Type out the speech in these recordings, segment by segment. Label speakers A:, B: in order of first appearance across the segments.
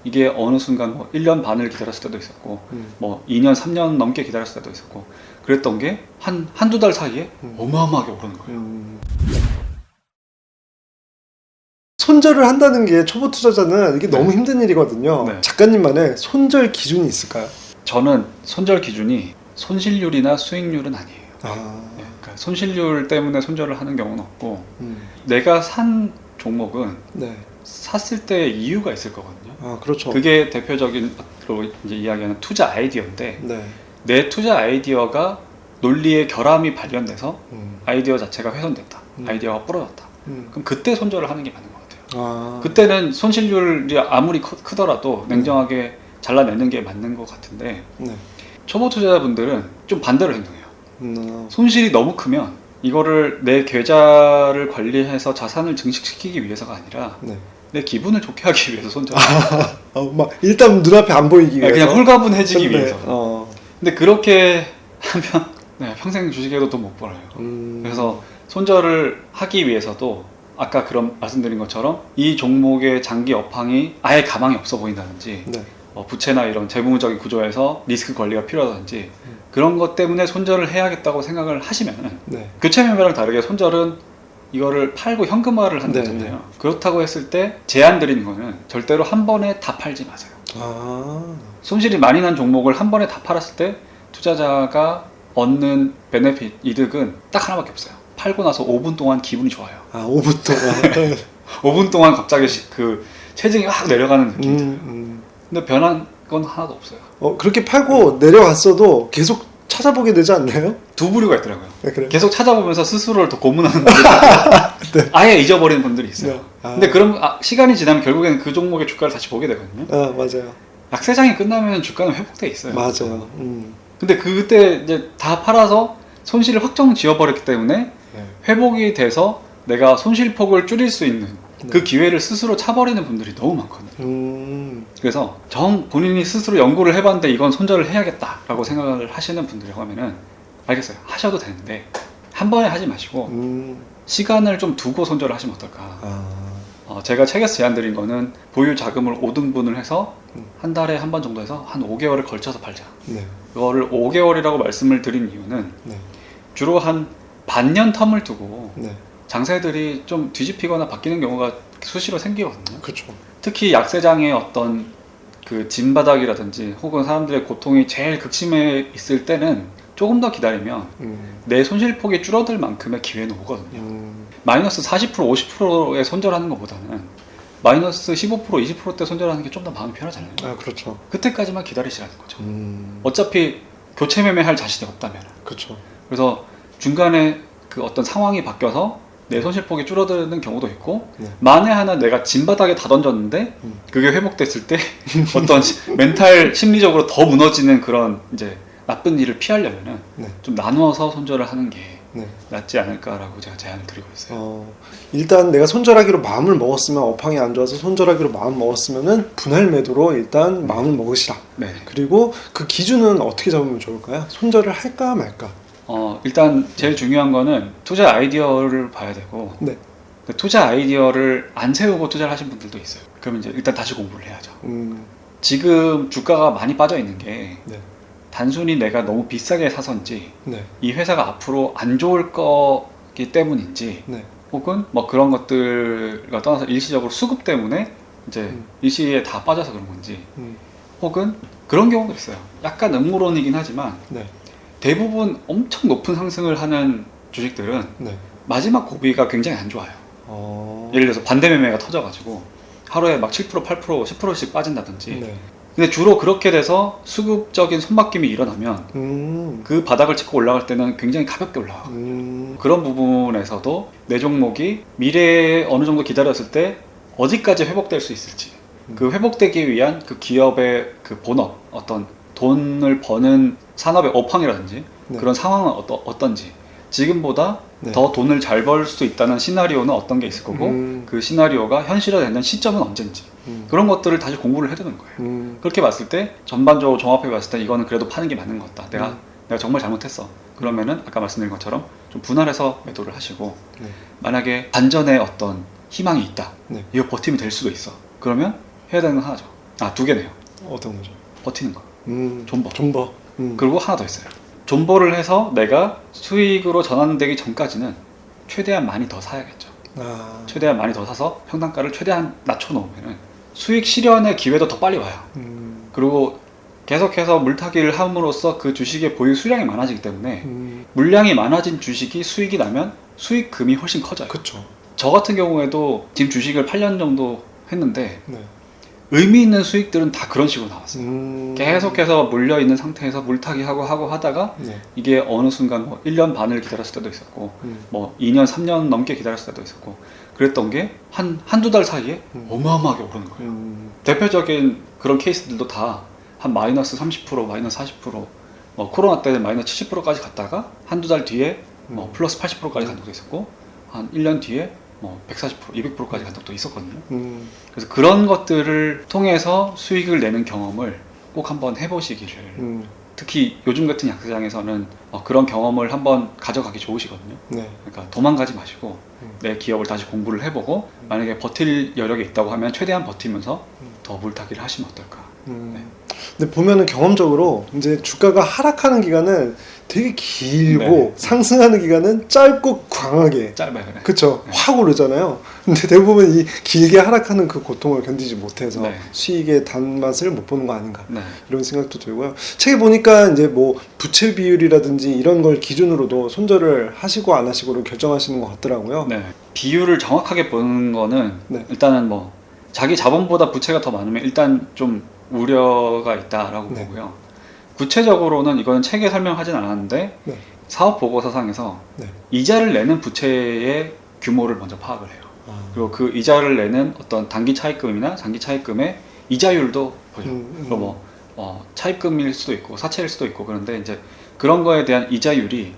A: 이게 어느 순간 뭐 1년 반을 기다렸을 때도 있었고 뭐 2년 3년 넘게 기다렸을 때도 있었고 그랬던 게 한두 달 사이에 어마어마하게 오르는 거예요.
B: 손절을 한다는 게 초보 투자자는 이게 너무 힘든 일이거든요.
A: 네.
B: 작가님만의 손절 기준이 있을까요?
A: 저는 손절 기준이 손실률이나 수익률은 아니에요.
B: 아,
A: 네, 그러니까 손실률 때문에 손절을 하는 경우는 없고 내가 산 종목은
B: 네.
A: 샀을 때 이유가 있을 거거든요.
B: 아, 그렇죠.
A: 그게 대표적인 로 이제 이야기하는 투자 아이디어인데
B: 네.
A: 내 투자 아이디어가 논리의 결함이 발견돼서 아이디어 자체가 훼손됐다. 아이디어가 부러졌다. 그럼 그때 손절을 하는 게 맞는 것 같아요.
B: 아,
A: 그때는 손실률이 아무리 크더라도 냉정하게 잘라내는 게 맞는 것 같은데
B: 네.
A: 초보 투자자분들은 좀 반대로 행동해요.
B: 아,
A: 손실이 너무 크면 이거를 내 계좌를 관리해서 자산을 증식시키기 위해서가 아니라
B: 네.
A: 내 기분을 좋게 하기 위해서 손절.
B: 막 일단 눈앞에 안 보이기 위해서.
A: 그냥 홀가분해지기
B: 네.
A: 위해서. 근데 그렇게 하면 네, 평생 주식에도 돈 못 벌어요. 그래서 손절을 하기 위해서도 아까 그런 말씀드린 것처럼 이 종목의 장기 업황이 아예 가망이 없어 보인다든지
B: 네.
A: 부채나 이런 재무적인 구조에서 리스크 관리가 필요하다든지 그런 것 때문에 손절을 해야겠다고 생각을 하시면은
B: 네.
A: 교체 매매랑 다르게 손절은 이거를 팔고 현금화를 하는
B: 네,
A: 거잖아요.
B: 네.
A: 그렇다고 했을 때 제안 드리는 거는 절대로 한 번에 다 팔지 마세요.
B: 아,
A: 손실이 많이 난 종목을 한 번에 다 팔았을 때 투자자가 얻는 베네핏, 이득은 딱 하나밖에 없어요. 팔고 나서 5분 동안 기분이 좋아요.
B: 아, 5분 동안.
A: 5분 동안 갑자기 그 체증이 확 내려가는 느낌. 근데 변한 건 하나도 없어요.
B: 그렇게 팔고 내려갔어도 계속 찾아보게 되지 않나요?
A: 두 부류가 있더라고요.
B: 네, 그래요?
A: 계속 찾아보면서 스스로를 더 고문하는 분들이
B: 네.
A: 아예 잊어버리는 분들이 있어요.
B: 네. 아.
A: 근데 그럼 시간이 지나면 결국에는 그 종목의 주가를 다시 보게 되거든요.
B: 아, 맞아요.
A: 약세장이 끝나면 주가는 회복돼 있어요.
B: 맞아요.
A: 근데 그때 이제 다 팔아서 손실을 확정 지어버렸기 때문에
B: 네.
A: 회복이 돼서 내가 손실폭을 줄일 수 있는
B: 네.
A: 그 기회를 스스로 차버리는 분들이 너무 많거든요. 그래서 본인이 스스로 연구를 해봤는데 이건 손절을 해야겠다라고 생각을 하시는 분들이라고 하면은 알겠어요. 하셔도 되는데 한 번에 하지 마시고 시간을 좀 두고 손절을 하시면 어떨까.
B: 아,
A: 제가 책에서 제안드린 거는 보유 자금을 5등분을 해서 한 달에 한 번 정도 해서 한 5개월을 걸쳐서 팔자.
B: 네.
A: 그거를 5개월이라고 말씀을 드린 이유는
B: 네.
A: 주로 한 반년 텀을 두고
B: 네.
A: 장세들이 좀 뒤집히거나 바뀌는 경우가 수시로 생기거든요.
B: 그렇죠.
A: 특히 약세장의 어떤 그 진바닥이라든지 혹은 사람들의 고통이 제일 극심해 있을 때는 조금 더 기다리면 내 손실폭이 줄어들 만큼의 기회는 오거든요. 마이너스 40% 50%에 손절하는 것보다는 마이너스 15% 20%대 손절하는 게 좀 더 마음이 편하잖아요.
B: 아, 그렇죠.
A: 그때까지만 기다리시라는 거죠. 어차피 교체 매매할 자신이 없다면.
B: 그렇죠.
A: 그래서 중간에 그 어떤 상황이 바뀌어서 내 손실폭이 줄어드는 경우도 있고
B: 네.
A: 만에 하나 내가 진바닥에 다 던졌는데 그게 회복됐을 때 어떤 멘탈 심리적으로 더 무너지는 그런 이제 나쁜 일을 피하려면은
B: 네.
A: 좀 나누어서 손절을 하는 게
B: 네.
A: 낫지 않을까라고 제가 제안을 드리고 있어요.
B: 일단 내가 손절하기로 마음을 먹었으면 업황이 안 좋아서 손절하기로 마음 먹었으면은 분할 매도로 일단 마음을 먹으시라.
A: 네.
B: 그리고 그 기준은 어떻게 잡으면 좋을까요? 손절을 할까 말까?
A: 일단 제일 중요한 거는 투자 아이디어를 봐야 되고
B: 네.
A: 투자 아이디어를 안 세우고 투자를 하신 분들도 있어요. 그럼 이제 일단 다시 공부를 해야죠. 지금 주가가 많이 빠져 있는 게
B: 네.
A: 단순히 내가 너무 비싸게 사서인지
B: 네.
A: 이 회사가 앞으로 안 좋을 거기 때문인지
B: 네.
A: 혹은 뭐 그런 것들과 떠나서 일시적으로 수급 때문에 이제 일시에 다 빠져서 그런 건지 혹은 그런 경우도 있어요. 약간 음모론이긴 하지만
B: 네.
A: 대부분 엄청 높은 상승을 하는 주식들은
B: 네.
A: 마지막 고비가 굉장히 안 좋아요. 예를 들어서 반대 매매가 터져가지고 하루에 막 7%, 8%, 10%씩 빠진다든지.
B: 네.
A: 근데 주로 그렇게 돼서 수급적인 손바뀜이 일어나면 그 바닥을 찍고 올라갈 때는 굉장히 가볍게 올라가요. 그런 부분에서도 내 종목이 미래에 어느 정도 기다렸을 때 어디까지 회복될 수 있을지 그 회복되기 위한 그 기업의 그 본업 어떤 돈을 버는 산업의 업황이라든지
B: 네.
A: 그런 상황은 어떤지 지금보다
B: 네.
A: 더 돈을 잘 벌 수 있다는 시나리오는 어떤 게 있을 거고 그 시나리오가 현실화되는 시점은 언젠지 그런 것들을 다시 공부를 해두는 거예요. 그렇게 봤을 때 전반적으로 종합해 봤을 때 이거는 그래도 파는 게 맞는 것 같다. 내가 정말 잘못했어. 그러면은 아까 말씀드린 것처럼 좀 분할해서 매도를 하시고
B: 네.
A: 만약에 반전에 어떤 희망이 있다.
B: 네.
A: 이거 버티면 될 수도 있어. 그러면 해야 되는 건 하나죠. 두 개네요.
B: 어떤 거죠?
A: 버티는 거. 존버.
B: 존버.
A: 그리고 하나 더 있어요. 존버를 해서 내가 수익으로 전환되기 전까지는 최대한 많이 더 사야겠죠. 최대한 많이 더 사서 평단가를 최대한 낮춰놓으면 수익 실현의 기회도 더 빨리 와요. 그리고 계속해서 물타기를 함으로써 그 주식의 보유 수량이 많아지기 때문에 물량이 많아진 주식이 수익이 나면 수익금이 훨씬 커져요.
B: 그렇죠.
A: 저 같은 경우에도 지금 주식을 8년 정도 했는데
B: 네.
A: 의미 있는 수익들은 다 그런 식으로 나왔어요. 계속해서 물려있는 상태에서 물타기 하고 하다가
B: 네.
A: 이게 어느 순간 뭐 1년 반을 기다렸을 때도 있었고 뭐 2년, 3년 넘게 기다렸을 때도 있었고 그랬던 게 한두 달 사이에 어마어마하게 오르는 거예요. 대표적인 그런 케이스들도 다 한 마이너스 30%, 마이너스 40%, 뭐 코로나 때는 마이너스 70%까지 갔다가 한두 달 뒤에 뭐 플러스 80%까지 간 적도 있었고 한 1년 뒤에 뭐 140%, 200%까지 간 적도 있었거든요. 그래서 그런 것들을 통해서 수익을 내는 경험을 꼭 한번 해보시기를 특히 요즘 같은 약세장에서는 그런 경험을 한번 가져가기 좋으시거든요.
B: 네.
A: 그러니까 도망가지 마시고 내 기업을 다시 공부를 해보고 만약에 버틸 여력이 있다고 하면 최대한 버티면서 더 물타기를 하시면 어떨까. 네.
B: 근데 보면은 경험적으로 이제 주가가 하락하는 기간은 되게 길고
A: 네.
B: 상승하는 기간은 짧고 강하게
A: 짧아요. 네.
B: 그쵸.
A: 네.
B: 확 오르잖아요. 근데 대부분 이 길게 하락하는 그 고통을 견디지 못해서
A: 네.
B: 수익의 단맛을 못 보는 거 아닌가
A: 네.
B: 이런 생각도 들고요. 책에 보니까 이제 뭐 부채 비율이라든지 이런 걸 기준으로도 손절을 하시고 안 하시고를 결정하시는 것 같더라고요.
A: 네. 비율을 정확하게 보는 거는
B: 네.
A: 일단은 뭐 자기 자본보다 부채가 더 많으면 일단 좀 우려가 있다라고
B: 네.
A: 보고요. 구체적으로는 이거는 책에 설명하진 않았는데
B: 네.
A: 사업 보고서상에서
B: 네.
A: 이자를 내는 부채의 규모를 먼저 파악을 해요. 그리고 그 이자를 내는 어떤 단기 차입금이나 장기 차입금의 이자율도 보죠. 그리고 뭐 차입금일 수도 있고 사채일 수도 있고 그런데 이제 그런 거에 대한 이자율이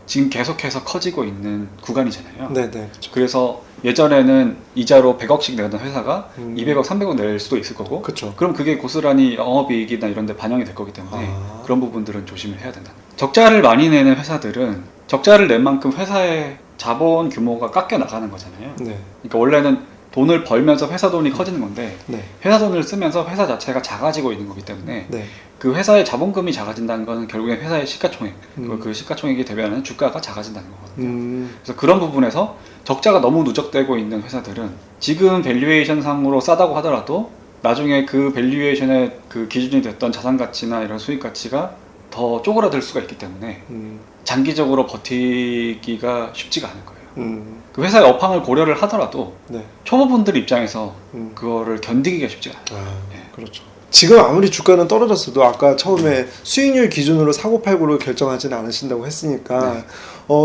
A: 지금 계속해서 커지고 있는 구간이잖아요.
B: 네, 네. 그렇죠.
A: 그래서 예전에는 이자로 100억씩 내던 회사가 200억, 300억 낼 수도 있을 거고
B: 그렇죠.
A: 그럼 그게 고스란히 영업이익이나 이런 데 반영이 될 거기 때문에 그런 부분들은 조심을 해야 된다. 적자를 많이 내는 회사들은 적자를 낸 만큼 회사의 자본 규모가 깎여 나가는 거잖아요.
B: 네.
A: 그러니까 원래는 돈을 벌면서 회사 돈이 커지는 건데
B: 네.
A: 회사 돈을 쓰면서 회사 자체가 작아지고 있는 거기 때문에
B: 네.
A: 그 회사의 자본금이 작아진다는 것은 결국엔 회사의 시가총액 그리고 그 시가총액이 대변하는 주가가 작아진다는 거거든요. 그래서 그런 부분에서 적자가 너무 누적되고 있는 회사들은 지금 밸류에이션 상으로 싸다고 하더라도 나중에 그 밸류에이션의 그 기준이 됐던 자산 가치나 이런 수익 가치가 더 쪼그라들 수가 있기 때문에 장기적으로 버티기가 쉽지가 않을 거예요. 그 회사의 업황을 고려를 하더라도
B: 네.
A: 초보분들 입장에서 그거를 견디기가 쉽지가 않아요.
B: 그렇죠. 지금 아무리 주가는 떨어졌어도 아까 처음에 수익률 기준으로 사고팔고를 결정하지는 않으신다고 했으니까
A: 네.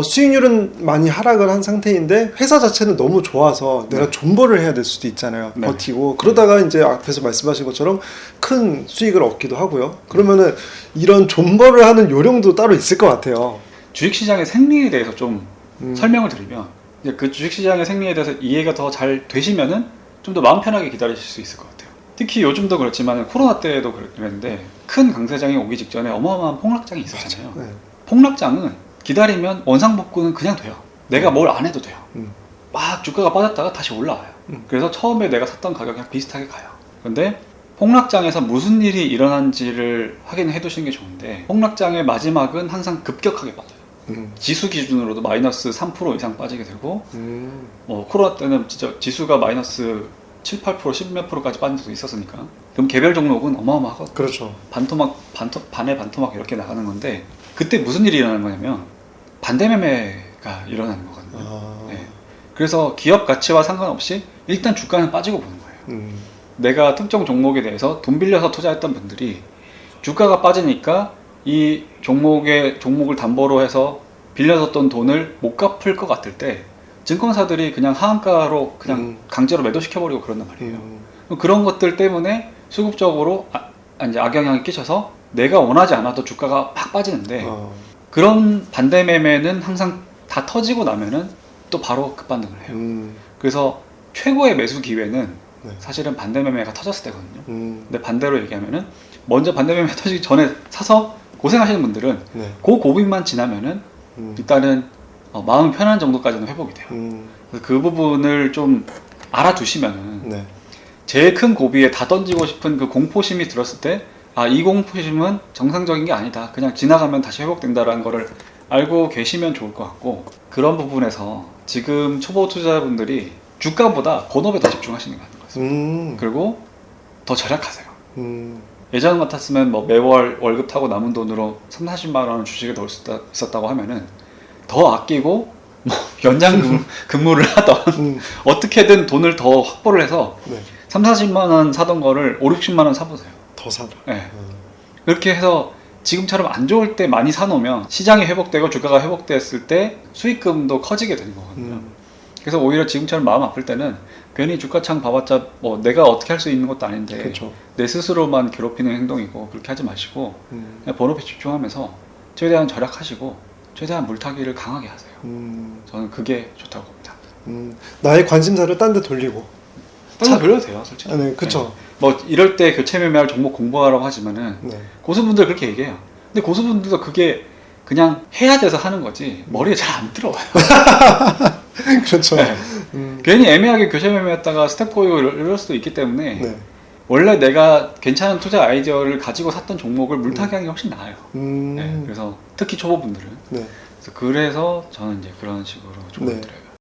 B: 수익률은 많이 하락을 한 상태인데 회사 자체는 너무 좋아서 내가
A: 네.
B: 존버를 해야 될 수도 있잖아요.
A: 네.
B: 버티고 그러다가 이제 앞에서 말씀하신 것처럼 큰 수익을 얻기도 하고요. 그러면은 이런 존버를 하는 요령도 따로 있을 것 같아요.
A: 주식시장의 생리에 대해서 좀 설명을 드리면 이제 그 주식시장의 생리에 대해서 이해가 더 잘 되시면은 좀 더 마음 편하게 기다리실 수 있을 것 같아요. 특히 요즘도 그렇지만 코로나 때도 그랬는데 큰 강세장이 오기 직전에 어마어마한 폭락장이 있었잖아요.
B: 네.
A: 폭락장은 기다리면 원상복구는 그냥 돼요. 내가 뭘 안 해도 돼요. 막 주가가 빠졌다가 다시 올라와요. 그래서 처음에 내가 샀던 가격이랑 비슷하게 가요. 근데 폭락장에서 무슨 일이 일어난지를 확인해 두시는 게 좋은데 폭락장의 마지막은 항상 급격하게 빠져요. 지수 기준으로도 마이너스 3% 이상 빠지게 되고 뭐 코로나 때는 진짜 지수가 마이너스 7, 8%, 10몇 프로까지 빠진 적도 있었으니까 그럼 개별 종목은 어마어마하거든요.
B: 그렇죠.
A: 반에 반토막 이렇게 나가는 건데 그때 무슨 일이 일어나는 거냐면 반대 매매가 일어나는 거거든요. 네. 그래서 기업 가치와 상관없이 일단 주가는 빠지고 보는 거예요. 내가 특정 종목에 대해서 돈 빌려서 투자했던 분들이 주가가 빠지니까 이 종목을 담보로 해서 빌려줬던 돈을 못 갚을 것 같을 때 증권사들이 그냥 하한가로 그냥 강제로 매도시켜버리고 그런단 말이에요. 그런 것들 때문에 수급적으로 이제 악영향이 끼쳐서 내가 원하지 않아도 주가가 막 빠지는데 그런 반대 매매는 항상 다 터지고 나면은 또 바로 급반등을 해요. 그래서 최고의 매수 기회는
B: 네.
A: 사실은 반대 매매가 터졌을 때거든요. 근데 반대로 얘기하면은 먼저 반대 매매 터지기 전에 사서 고생하시는 분들은
B: 네.
A: 그 고비만 지나면은 일단은 마음 편한 정도까지는 회복이 돼요. 그 부분을 좀 알아두시면은
B: 네.
A: 제일 큰 고비에 다 던지고 싶은 그 공포심이 들었을 때 이 공포심은 정상적인 게 아니다. 그냥 지나가면 다시 회복된다라는 거를 알고 계시면 좋을 것 같고, 그런 부분에서 지금 초보 투자자분들이 주가보다 본업에 더 집중하시는 게 맞는 것 같습니다. 그리고 더 절약하세요. 예전 같았으면 뭐 매월 월급 타고 남은 돈으로 30-40만 원을 주식에 넣을 수 있었다고 하면은 더 아끼고 뭐 연장 근무를 하던 어떻게든 돈을 더 확보를 해서
B: 네.
A: 30-40만 원 사던 거를 50-60만 원 사보세요.
B: 더 사라.
A: 네. 그렇게 해서 지금처럼 안 좋을 때 많이 사놓으면 시장이 회복되고 주가가 회복됐을 때 수익금도 커지게 되는 거거든요. 그래서 오히려 지금처럼 마음 아플 때는 괜히 주가창 봐봤자 뭐 내가 어떻게 할 수 있는 것도 아닌데
B: 그렇죠.
A: 내 스스로만 괴롭히는 행동이고, 그렇게 하지 마시고 그냥 본업에 집중하면서 최대한 절약하시고 최대한 물타기를 강하게 하세요. 저는 그게 좋다고 봅니다.
B: 나의 관심사를 딴 데 돌리고.
A: 딴데 돌려도 돼요, 솔직히.
B: 네, 그렇죠.
A: 뭐 이럴 때 교체 매매할 종목 공부하라고 하지만은
B: 네.
A: 고수분들 그렇게 얘기해요. 근데 고수분들도 그게 그냥 해야 돼서 하는 거지 머리에 잘 안 들어와요.
B: 그렇죠.
A: 네. 괜히 애매하게 교체 매매했다가 스텝 꼬이고 이럴 수도 있기 때문에
B: 네.
A: 원래 내가 괜찮은 투자 아이디어를 가지고 샀던 종목을 물타기 하는 게 훨씬 나아요. 네. 그래서 특히 초보분들은.
B: 네.
A: 그래서 저는 이제 그런 식으로 조언을
B: 네.
A: 드려요.